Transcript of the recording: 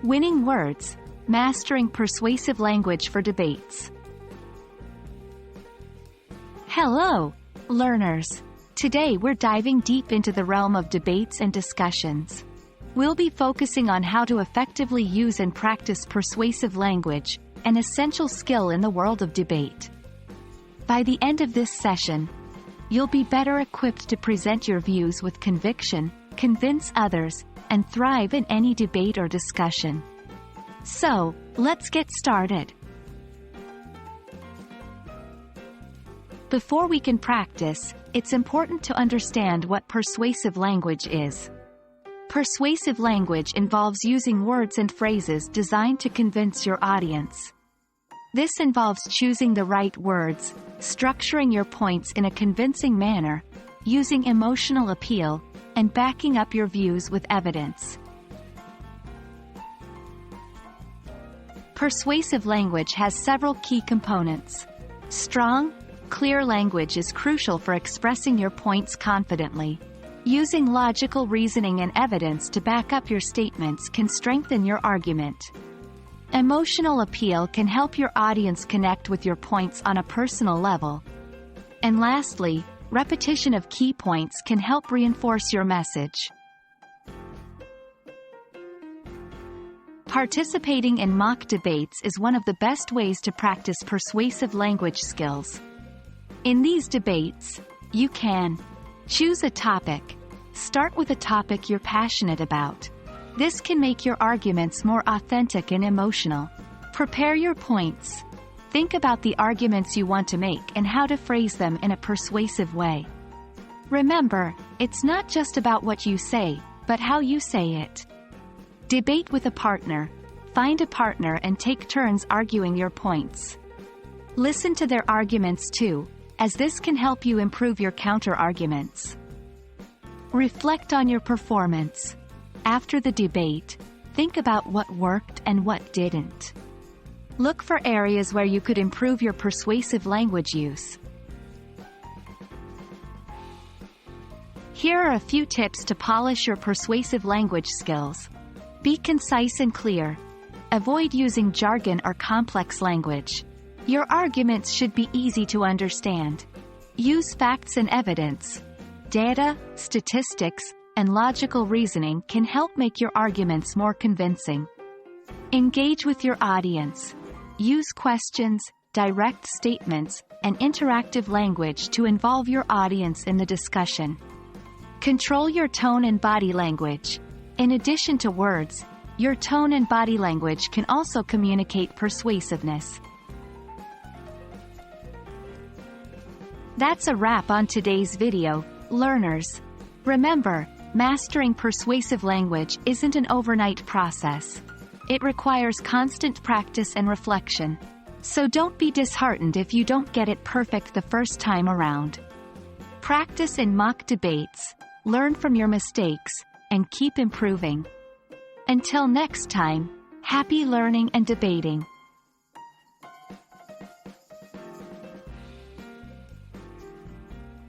Winning words, mastering persuasive language for debates. Hello, learners. Today we're diving deep into the realm of debates and discussions. We'll be focusing on how to effectively use and practice persuasive language, an essential skill in the world of debate. By the end of this session, you'll be better equipped to present your views with conviction, convince others, and thrive in any debate or discussion. So, let's get started. Before we can practice, it's important to understand what persuasive language is. Persuasive language involves using words and phrases designed to convince your audience. This involves choosing the right words, structuring your points in a convincing manner, using emotional appeal, and backing up your views with evidence. Persuasive language has several key components. Strong, clear language is crucial for expressing your points confidently. Using logical reasoning and evidence to back up your statements can strengthen your argument. Emotional appeal can help your audience connect with your points on a personal level. And lastly, repetition of key points can help reinforce your message. Participating in mock debates is one of the best ways to practice persuasive language skills. In these debates, you can choose a topic. Start with a topic you're passionate about. This can make your arguments more authentic and emotional. Prepare your points. Think about the arguments you want to make and how to phrase them in a persuasive way. Remember, it's not just about what you say, but how you say it. Debate with a partner. Find a partner and take turns arguing your points. Listen to their arguments too, as this can help you improve your counter-arguments. Reflect on your performance. After the debate, think about what worked and what didn't. Look for areas where you could improve your persuasive language use. Here are a few tips to polish your persuasive language skills. Be concise and clear. Avoid using jargon or complex language. Your arguments should be easy to understand. Use facts and evidence. Data, statistics, and logical reasoning can help make your arguments more convincing. Engage with your audience. Use questions, direct statements, and interactive language to involve your audience in the discussion. Control your tone and body language. In addition to words, your tone and body language can also communicate persuasiveness. That's a wrap on today's video, learners. Remember, mastering persuasive language isn't an overnight process. It requires constant practice and reflection. So don't be disheartened if you don't get it perfect the first time around. Practice in mock debates, learn from your mistakes, and keep improving. Until next time, happy learning and debating.